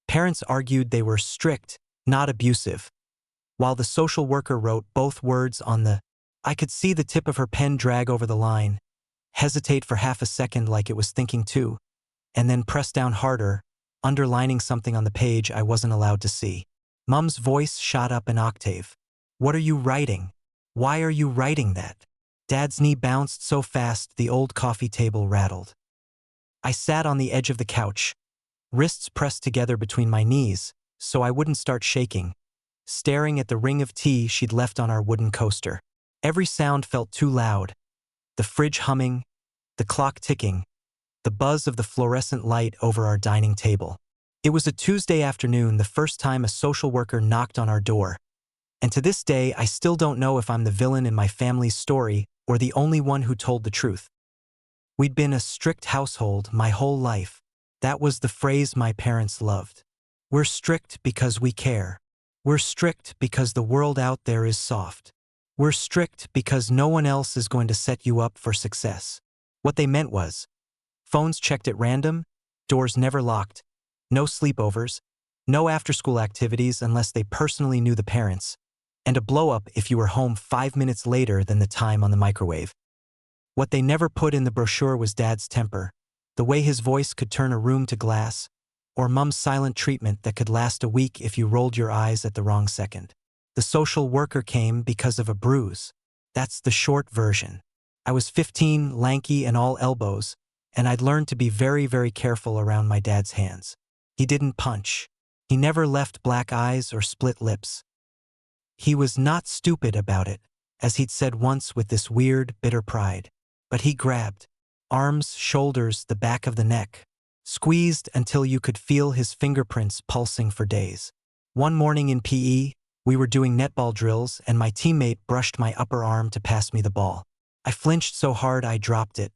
Parents argued they were strict, not abusive, while the social worker wrote both words on the. I could see the tip of her pen drag over the line, hesitate for half a second like it was thinking too, and then press down harder, underlining something on the page I wasn't allowed to see. Mum's voice shot up an octave. "What are you writing? Why are you writing that?" Dad's knee bounced so fast the old coffee table rattled. I sat on the edge of the couch, wrists pressed together between my knees so I wouldn't start shaking, staring at the ring of tea she'd left on our wooden coaster. Every sound felt too loud. The fridge humming, the clock ticking, the buzz of the fluorescent light over our dining table. It was a Tuesday afternoon, the first time a social worker knocked on our door. And to this day, I still don't know if I'm the villain in my family's story or the only one who told the truth. We'd been a strict household my whole life. That was the phrase my parents loved. We're strict because we care. We're strict because the world out there is soft. We're strict because no one else is going to set you up for success. What they meant was, phones checked at random, doors never locked, no sleepovers, no after-school activities unless they personally knew the parents, and a blow-up if you were home 5 minutes later than the time on the microwave. What they never put in the brochure was Dad's temper, the way his voice could turn a room to glass, or Mum's silent treatment that could last a week if you rolled your eyes at the wrong second. The social worker came because of a bruise. That's the short version. I was 15, lanky and all elbows, and I'd learned to be very, very careful around my dad's hands. He didn't punch. He never left black eyes or split lips. He was not stupid about it, as he'd said once with this weird, bitter pride. But he grabbed. Arms, shoulders, the back of the neck. Squeezed until you could feel his fingerprints pulsing for days. One morning in PE, we were doing netball drills and my teammate brushed my upper arm to pass me the ball. I flinched so hard I dropped it.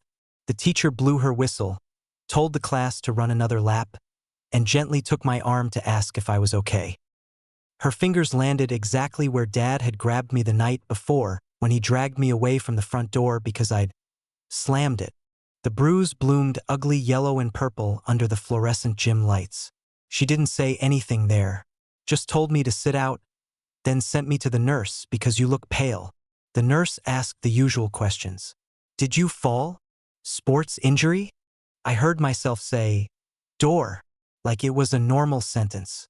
The teacher blew her whistle, told the class to run another lap, and gently took my arm to ask if I was okay. Her fingers landed exactly where Dad had grabbed me the night before when he dragged me away from the front door because I'd slammed it. The bruise bloomed ugly yellow and purple under the fluorescent gym lights. She didn't say anything there, just told me to sit out, then sent me to the nurse because you look pale. The nurse asked the usual questions. Did you fall? Sports injury? I heard myself say, door, like it was a normal sentence.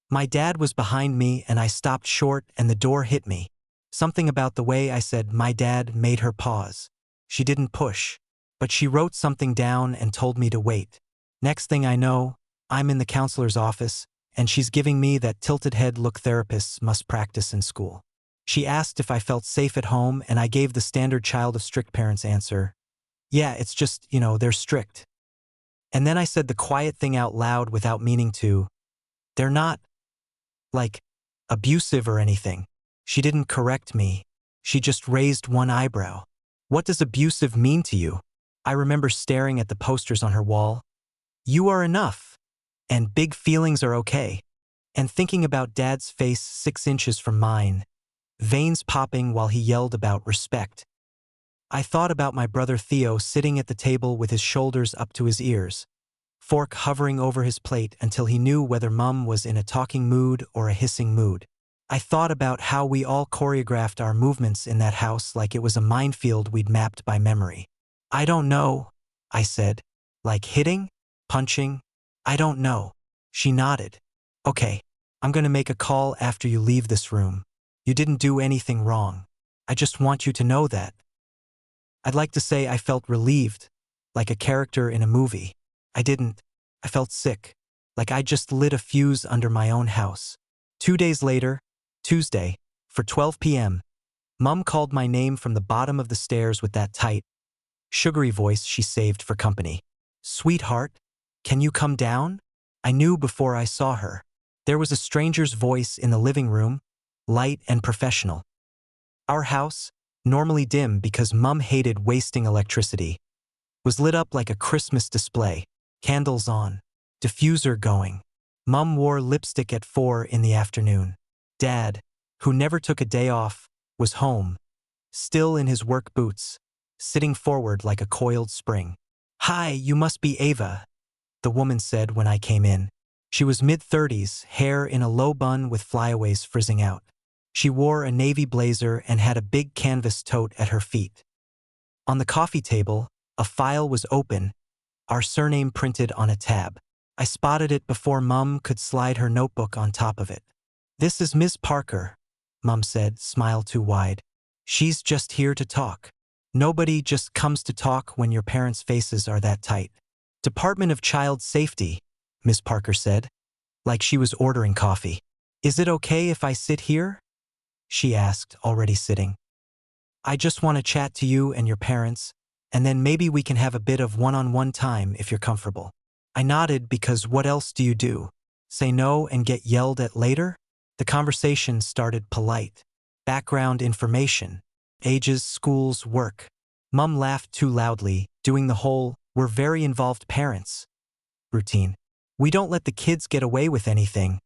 My dad was behind me and I stopped short and the door hit me. Something about the way I said my dad made her pause. She didn't push, but she wrote something down and told me to wait. Next thing I know, I'm in the counselor's office and she's giving me that tilted head look therapists must practice in school. She asked if I felt safe at home and I gave the standard child of strict parents answer. Yeah, it's just, they're strict. And then I said the quiet thing out loud without meaning to. They're not, like, abusive or anything. She didn't correct me. She just raised one eyebrow. What does abusive mean to you? I remember staring at the posters on her wall. You are enough. And big feelings are okay. And thinking about Dad's face 6 inches from mine, veins popping while he yelled about respect. I thought about my brother Theo sitting at the table with his shoulders up to his ears, fork hovering over his plate until he knew whether Mum was in a talking mood or a hissing mood. I thought about how we all choreographed our movements in that house like it was a minefield we'd mapped by memory. I don't know, I said. Like hitting? Punching? I don't know. She nodded. Okay, I'm gonna make a call after you leave this room. You didn't do anything wrong. I just want you to know that. I'd like to say I felt relieved, like a character in a movie. I didn't. I felt sick, like I just lit a fuse under my own house. 2 days later, Tuesday, for 12 p.m., Mum called my name from the bottom of the stairs with that tight, sugary voice she saved for company. Sweetheart, can you come down? I knew before I saw her. There was a stranger's voice in the living room, light and professional. Our house, normally dim because Mum hated wasting electricity, was lit up like a Christmas display, candles on, diffuser going. Mum wore lipstick at 4 in the afternoon. Dad, who never took a day off, was home, still in his work boots, sitting forward like a coiled spring. Hi, you must be Ava, the woman said when I came in. She was mid-30s, hair in a low bun with flyaways frizzing out. She wore a navy blazer and had a big canvas tote at her feet. On the coffee table, a file was open, our surname printed on a tab. I spotted it before Mum could slide her notebook on top of it. "This is Miss Parker," Mum said, smile too wide. "She's just here to talk. Nobody just comes to talk when your parents' faces are that tight." "Department of Child Safety," Miss Parker said, like she was ordering coffee. "Is it okay if I sit here?" she asked, already sitting. "I just want to chat to you and your parents, and then maybe we can have a bit of one-on-one time if you're comfortable." I nodded because what else do you do? Say no and get yelled at later? The conversation started polite. Background information. Ages, schools, work. Mum laughed too loudly, doing the whole, "we're very involved parents" routine. "We don't let the kids get away with anything,"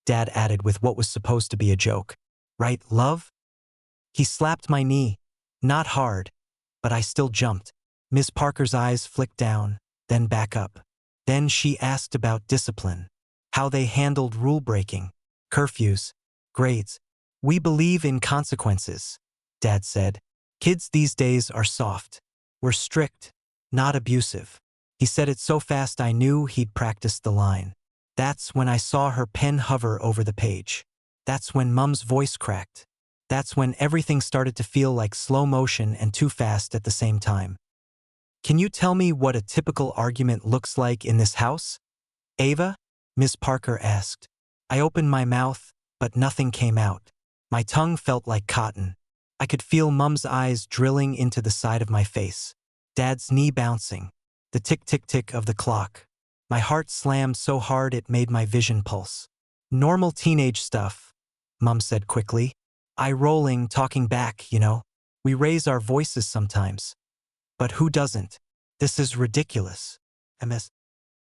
Dad added with what was supposed to be a joke. "Right, love?" He slapped my knee. Not hard, but I still jumped. Miss Parker's eyes flicked down, then back up. Then she asked about discipline, how they handled rule-breaking, curfews, grades. "We believe in consequences," Dad said. "Kids these days are soft. We're strict, not abusive." He said it so fast I knew he'd practiced the line. That's when I saw her pen hover over the page. That's when Mum's voice cracked. That's when everything started to feel like slow motion and too fast at the same time. "Can you tell me what a typical argument looks like in this house, Ava?" Miss Parker asked. I opened my mouth, but nothing came out. My tongue felt like cotton. I could feel Mum's eyes drilling into the side of my face. Dad's knee bouncing. The tick-tick-tick of the clock. My heart slammed so hard it made my vision pulse. "Normal teenage stuff," Mum said quickly. Eye rolling, talking back, you know. "We raise our voices sometimes. But who doesn't? This is ridiculous." Miss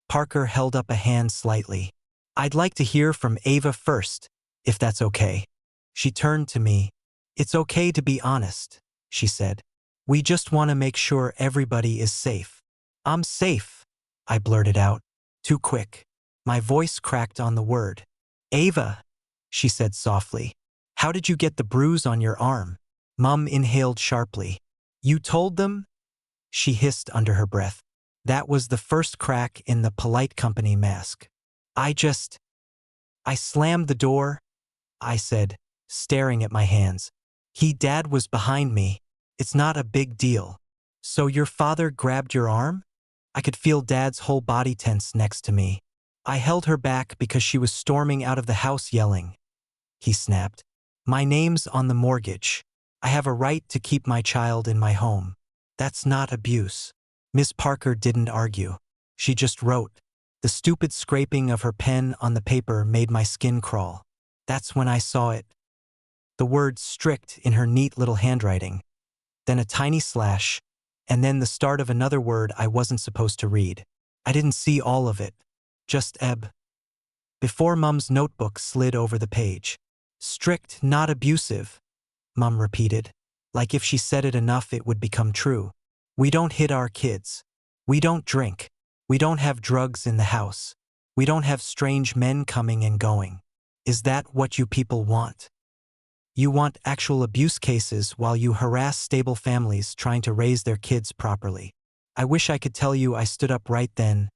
Parker held up a hand slightly. "I'd like to hear from Ava first, if that's okay." She turned to me. "It's okay to be honest," she said. "We just want to make sure everybody is safe." "I'm safe," I blurted out. Too quick. My voice cracked on the word. "Ava," she said softly. "How did you get the bruise on your arm?" Mum inhaled sharply. "You told them?" she hissed under her breath. That was the first crack in the polite company mask. I slammed the door," I said, staring at my hands. Dad was behind me. "It's not a big deal." "So your father grabbed your arm?" I could feel Dad's whole body tense next to me. "I held her back because she was storming out of the house yelling," he snapped. "My name's on the mortgage. I have a right to keep my child in my home. That's not abuse." Miss Parker didn't argue. She just wrote. The stupid scraping of her pen on the paper made my skin crawl. That's when I saw it. The word "strict" in her neat little handwriting. Then a tiny slash, and then the start of another word I wasn't supposed to read. I didn't see all of it. Just ebb. Before Mum's notebook slid over the page. "Strict, not abusive," Mum repeated, like if she said it enough it would become true. "We don't hit our kids. We don't drink. We don't have drugs in the house. We don't have strange men coming and going. Is that what you people want? You want actual abuse cases while you harass stable families trying to raise their kids properly." I wish I could tell you I stood up right then,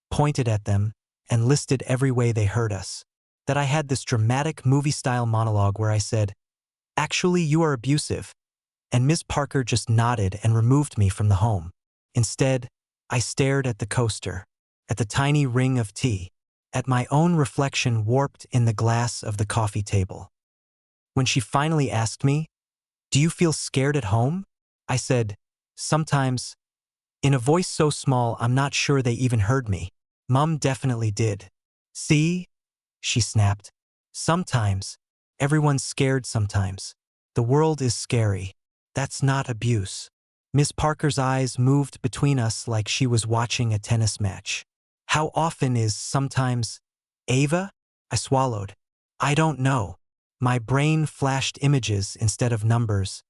pointed at them, and listed every way they hurt us. That I had this dramatic movie-style monologue where I said, "Actually, you are abusive," and Miss Parker just nodded and removed me from the home. Instead, I stared at the coaster, at the tiny ring of tea, at my own reflection warped in the glass of the coffee table. When she finally asked me, "Do you feel scared at home?" I said, "Sometimes," in a voice so small I'm not sure they even heard me. Mum definitely did. "See?" she snapped. "Sometimes. Everyone's scared sometimes. The world is scary. That's not abuse." Miss Parker's eyes moved between us like she was watching a tennis match. "How often is sometimes, Ava?" I swallowed. "I don't know." My brain flashed images instead of numbers.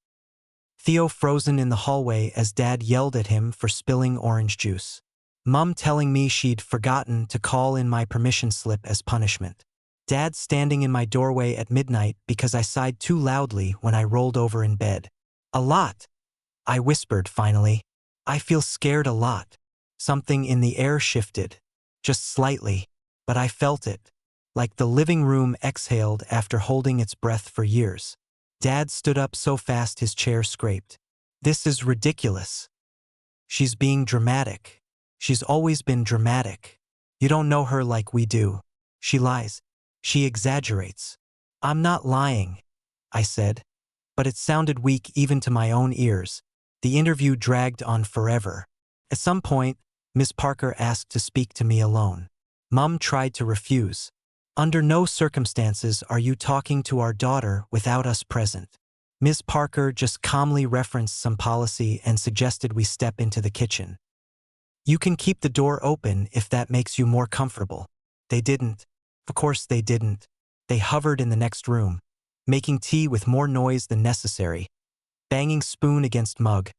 Theo frozen in the hallway as Dad yelled at him for spilling orange juice. Mom telling me she'd forgotten to call in my permission slip as punishment. Dad standing in my doorway at midnight because I sighed too loudly when I rolled over in bed. A lot, I whispered finally. I feel scared a lot. Something in the air shifted. Just slightly, but I felt it. Like the living room exhaled after holding its breath for years. Dad stood up so fast his chair scraped. This is ridiculous. She's being dramatic. She's always been dramatic. You don't know her like we do. She lies. She exaggerates. I'm not lying, I said. But it sounded weak even to my own ears. The interview dragged on forever. At some point, Miss Parker asked to speak to me alone. Mom tried to refuse. Under no circumstances are you talking to our daughter without us present. Ms. Parker just calmly referenced some policy and suggested we step into the kitchen. You can keep the door open if that makes you more comfortable. They didn't. Of course they didn't. They hovered in the next room, making tea with more noise than necessary, banging spoon against mug,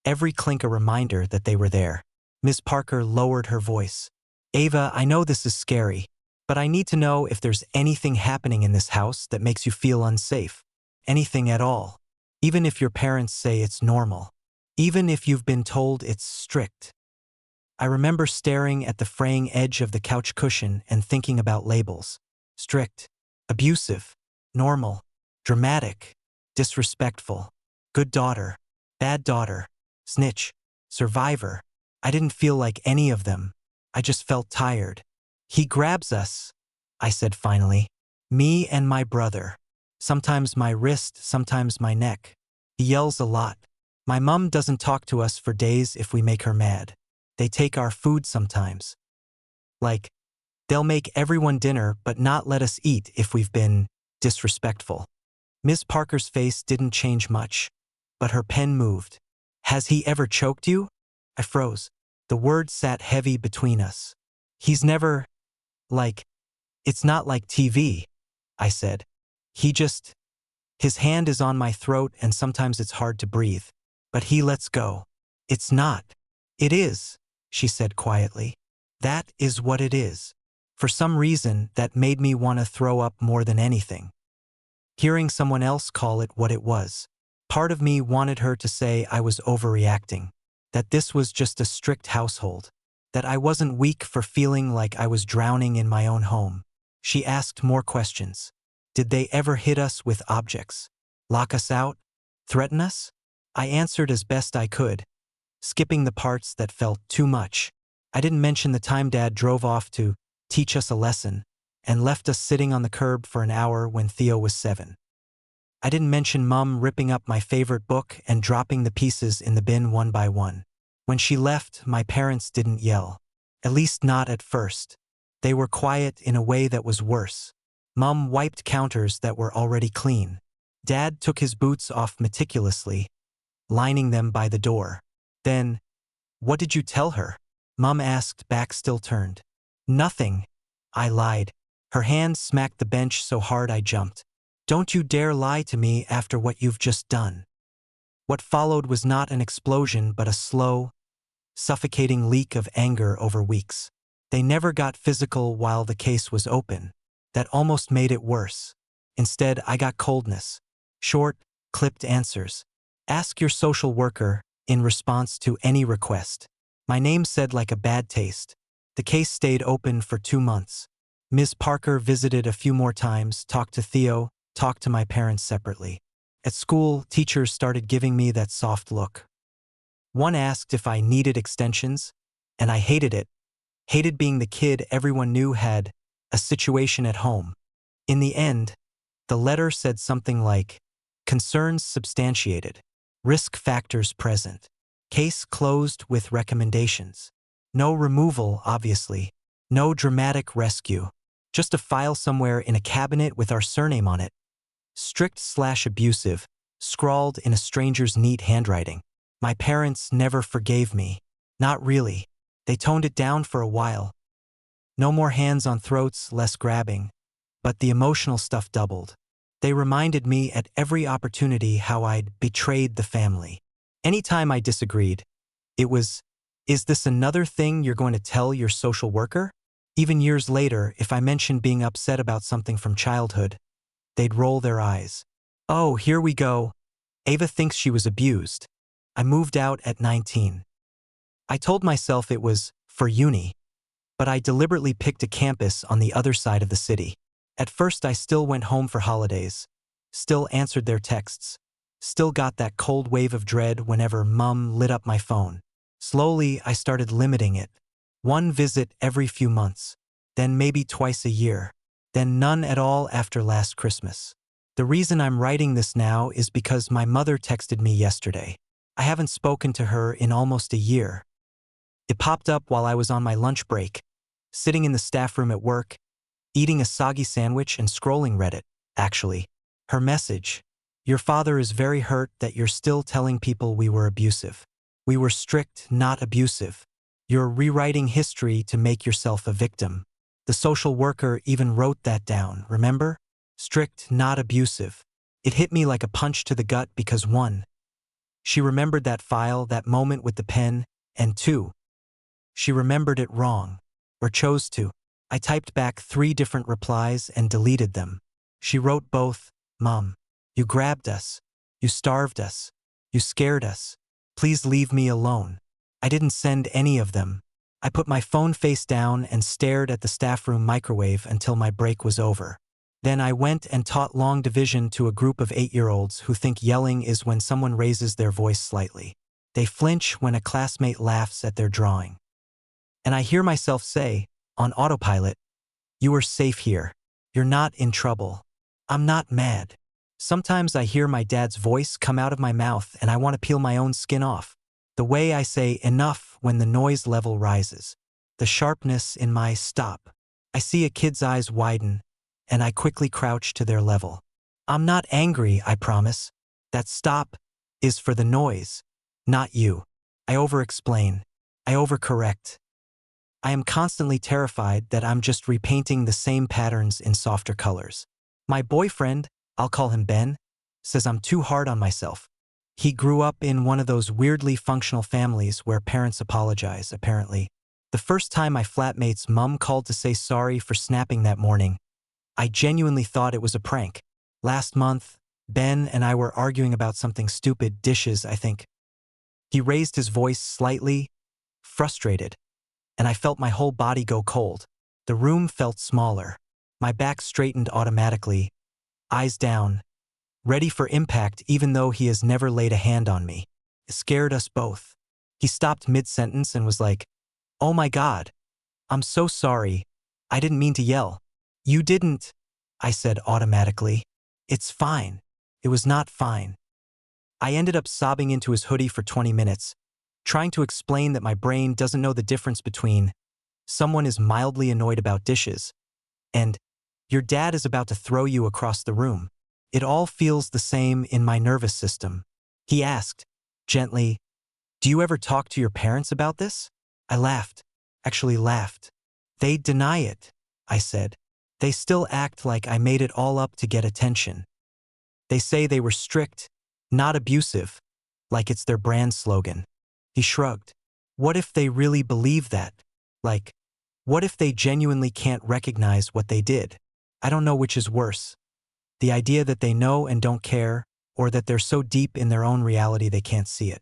every clink a reminder that they were there. Ms. Parker lowered her voice. Ava, I know this is scary, but I need to know if there's anything happening in this house that makes you feel unsafe. Anything at all. Even if your parents say it's normal. Even if you've been told it's strict. I remember staring at the fraying edge of the couch cushion and thinking about labels. Strict, abusive, normal, dramatic, disrespectful, good daughter, bad daughter, snitch, survivor. I didn't feel like any of them. I just felt tired. He grabs us, I said finally. Me and my brother. Sometimes my wrist, sometimes my neck. He yells a lot. My mom doesn't talk to us for days if we make her mad. They take our food sometimes. Like, they'll make everyone dinner but not let us eat if we've been disrespectful. Ms. Parker's face didn't change much, but her pen moved. Has he ever choked you? I froze. The words sat heavy between us. He's never, like, it's not like TV, I said. His hand is on my throat and sometimes it's hard to breathe. But he lets go. It's not. It is, she said quietly. That is what it is. For some reason, that made me want to throw up more than anything. Hearing someone else call it what it was. Part of me wanted her to say I was overreacting. That this was just a strict household. That I wasn't weak for feeling like I was drowning in my own home. She asked more questions. Did they ever hit us with objects? Lock us out? Threaten us? I answered as best I could, skipping the parts that felt too much. I didn't mention the time Dad drove off to teach us a lesson and left us sitting on the curb for an hour when Theo was 7. I didn't mention Mom ripping up my favorite book and dropping the pieces in the bin one by one. When she left, my parents didn't yell. At least not at first. They were quiet in a way that was worse. Mom wiped counters that were already clean. Dad took his boots off meticulously, lining them by the door. Then, what did you tell her? Mom asked, back still turned. Nothing, I lied. Her hand smacked the bench so hard I jumped. Don't you dare lie to me after what you've just done. What followed was not an explosion but a slow, suffocating leak of anger over weeks. They never got physical while the case was open. That almost made it worse. Instead, I got coldness. Short, clipped answers. Ask your social worker in response to any request. My name said like a bad taste. The case stayed open for 2 months. Ms. Parker visited a few more times, talked to Theo, talked to my parents separately. At school, teachers started giving me that soft look. One asked if I needed extensions, and I hated it. Hated being the kid everyone knew had a situation at home. In the end, the letter said something like, concerns substantiated, risk factors present, case closed with recommendations. No removal, obviously, no dramatic rescue, just a file somewhere in a cabinet with our surname on it. Strict/abusive, scrawled in a stranger's neat handwriting. My parents never forgave me. Not really. They toned it down for a while. No more hands on throats, less grabbing. But the emotional stuff doubled. They reminded me at every opportunity how I'd betrayed the family. Anytime I disagreed, it was Is this another thing you're going to tell your social worker? Even years later, if I mentioned being upset about something from childhood, they'd roll their eyes. Oh, here we go. Ava thinks she was abused. I moved out at 19. I told myself it was for uni, but I deliberately picked a campus on the other side of the city. At first I still went home for holidays, still answered their texts, still got that cold wave of dread whenever Mum lit up my phone. Slowly I started limiting it. One visit every few months, then maybe twice a year, then none at all after last Christmas. The reason I'm writing this now is because my mother texted me yesterday. I haven't spoken to her in almost a year. It popped up while I was on my lunch break, sitting in the staff room at work, eating a soggy sandwich and scrolling Reddit, actually. Her message: "Your father is very hurt that you're still telling people we were abusive. We were strict, not abusive. You're rewriting history to make yourself a victim." The social worker even wrote that down, remember? Strict, not abusive. It hit me like a punch to the gut because 1, she remembered that file, that moment with the pen, and 2, she remembered it wrong, or chose to. I typed back 3 different replies and deleted them. She wrote both: "Mom, you grabbed us. You starved us. You scared us. Please leave me alone." I didn't send any of them. I put my phone face down and stared at the staff room microwave until my break was over. Then I went and taught long division to a group of 8-year-olds who think yelling is when someone raises their voice slightly. They flinch when a classmate laughs at their drawing. And I hear myself say, on autopilot, "You are safe here. You're not in trouble. I'm not mad." Sometimes I hear my dad's voice come out of my mouth and I want to peel my own skin off. The way I say enough when the noise level rises. The sharpness in my stop. I see a kid's eyes widen, and I quickly crouch to their level. I'm not angry, I promise. That stop is for the noise, not you. I over-explain. I overcorrect. I am constantly terrified that I'm just repainting the same patterns in softer colors. My boyfriend, I'll call him Ben, says I'm too hard on myself. He grew up in one of those weirdly functional families where parents apologize, apparently. The first time my flatmate's mum called to say sorry for snapping that morning, I genuinely thought it was a prank. Last month, Ben and I were arguing about something stupid, dishes, I think. He raised his voice slightly, frustrated, and I felt my whole body go cold. The room felt smaller. My back straightened automatically, eyes down, ready for impact even though he has never laid a hand on me. It scared us both. He stopped mid-sentence and was like, "Oh my God, I'm so sorry. I didn't mean to yell." "You didn't," I said automatically. "It's fine." It was not fine. I ended up sobbing into his hoodie for 20 minutes, trying to explain that my brain doesn't know the difference between someone is mildly annoyed about dishes and your dad is about to throw you across the room. It all feels the same in my nervous system. He asked, gently, "Do you ever talk to your parents about this?" I laughed. Actually laughed. "They deny it," I said. "They still act like I made it all up to get attention. They say they were strict, not abusive, like it's their brand slogan." He shrugged. "What if they really believe that? Like, what if they genuinely can't recognize what they did? I don't know which is worse. The idea that they know and don't care, or that they're so deep in their own reality they can't see it."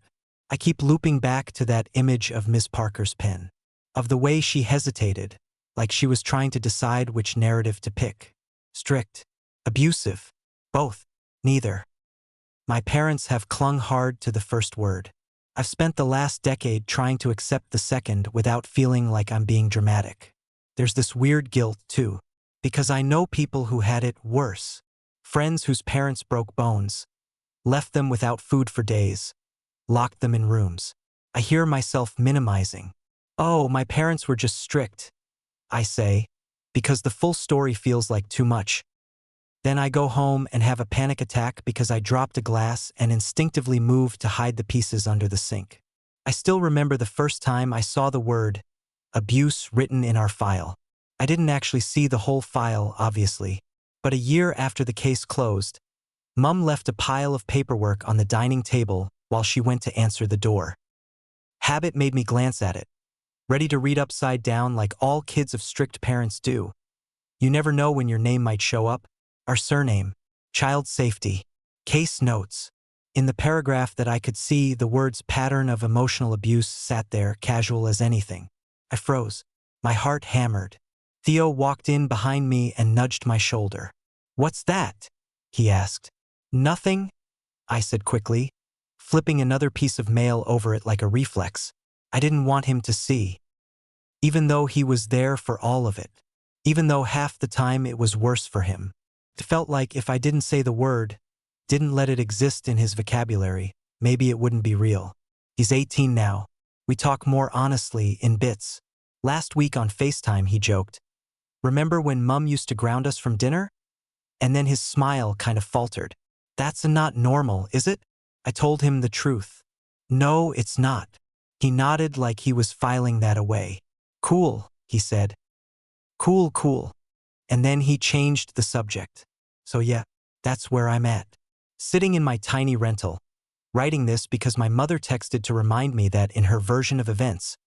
I keep looping back to that image of Miss Parker's pen, of the way she hesitated, like she was trying to decide which narrative to pick. Strict, abusive, both, neither. My parents have clung hard to the first word. I've spent the last decade trying to accept the second without feeling like I'm being dramatic. There's this weird guilt, too, because I know people who had it worse. Friends whose parents broke bones, left them without food for days, locked them in rooms. I hear myself minimizing. "Oh, my parents were just strict," I say, because the full story feels like too much. Then I go home and have a panic attack because I dropped a glass and instinctively moved to hide the pieces under the sink. I still remember the first time I saw the word abuse written in our file. I didn't actually see the whole file, obviously. But a year after the case closed, Mum left a pile of paperwork on the dining table while she went to answer the door. Habit made me glance at it, ready to read upside down like all kids of strict parents do. You never know when your name might show up. Our surname, child safety, case notes. In the paragraph that I could see, the words pattern of emotional abuse sat there, casual as anything. I froze. My heart hammered. Theo walked in behind me and nudged my shoulder. "What's that?" he asked. "Nothing," I said quickly, flipping another piece of mail over it like a reflex. I didn't want him to see. Even though he was there for all of it. Even though half the time it was worse for him. It felt like if I didn't say the word, didn't let it exist in his vocabulary, maybe it wouldn't be real. He's 18 now. We talk more honestly, in bits. Last week on FaceTime he joked, "Remember when Mum used to ground us from dinner?" And then his smile kind of faltered. "That's not normal, is it?" I told him the truth. "No, it's not." He nodded like he was filing that away. "Cool," he said. "Cool, cool." And then he changed the subject. So yeah, that's where I'm at. Sitting in my tiny rental, writing this because my mother texted to remind me that in her version of events,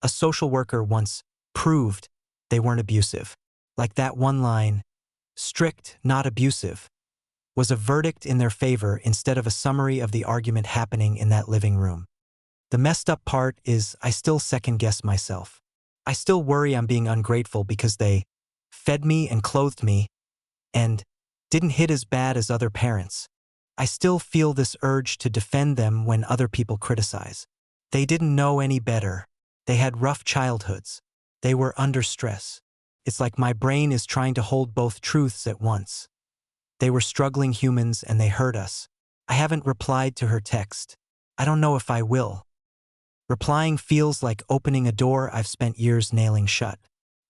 a social worker once proved they weren't abusive. Like that one line, strict, not abusive, was a verdict in their favor instead of a summary of the argument happening in that living room. The messed up part is I still second-guess myself. I still worry I'm being ungrateful because they fed me and clothed me and didn't hit as bad as other parents. I still feel this urge to defend them when other people criticize. They didn't know any better. They had rough childhoods. They were under stress. It's like my brain is trying to hold both truths at once. They were struggling humans and they hurt us. I haven't replied to her text. I don't know if I will. Replying feels like opening a door I've spent years nailing shut.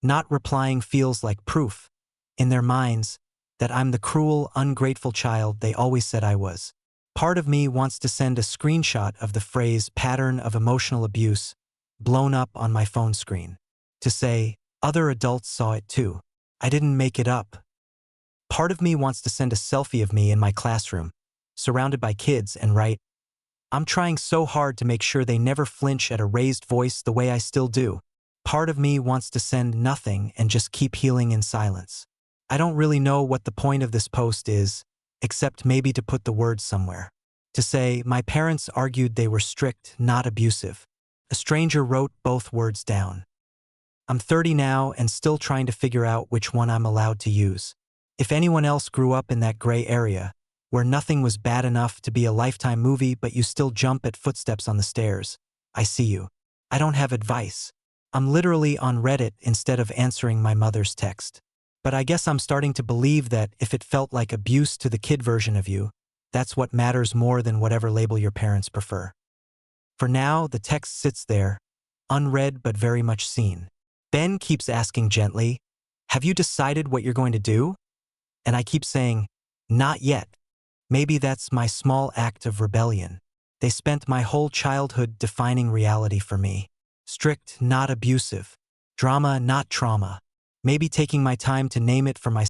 Not replying feels like proof, in their minds, that I'm the cruel, ungrateful child they always said I was. Part of me wants to send a screenshot of the phrase pattern of emotional abuse blown up on my phone screen. To say, other adults saw it too. I didn't make it up. Part of me wants to send a selfie of me in my classroom, surrounded by kids, and write, "I'm trying so hard to make sure they never flinch at a raised voice the way I still do." Part of me wants to send nothing and just keep healing in silence. I don't really know what the point of this post is, except maybe to put the words somewhere. To say, my parents argued they were strict, not abusive. A stranger wrote both words down. I'm 30 now and still trying to figure out which one I'm allowed to use. If anyone else grew up in that gray area, where nothing was bad enough to be a Lifetime movie but you still jump at footsteps on the stairs, I see you. I don't have advice. I'm literally on Reddit instead of answering my mother's text. But I guess I'm starting to believe that if it felt like abuse to the kid version of you, that's what matters more than whatever label your parents prefer. For now, the text sits there, unread but very much seen. Ben keeps asking gently, "Have you decided what you're going to do?" And I keep saying, "Not yet." Maybe that's my small act of rebellion. They spent my whole childhood defining reality for me. Strict, not abusive. Drama, not trauma. Maybe taking my time to name it for myself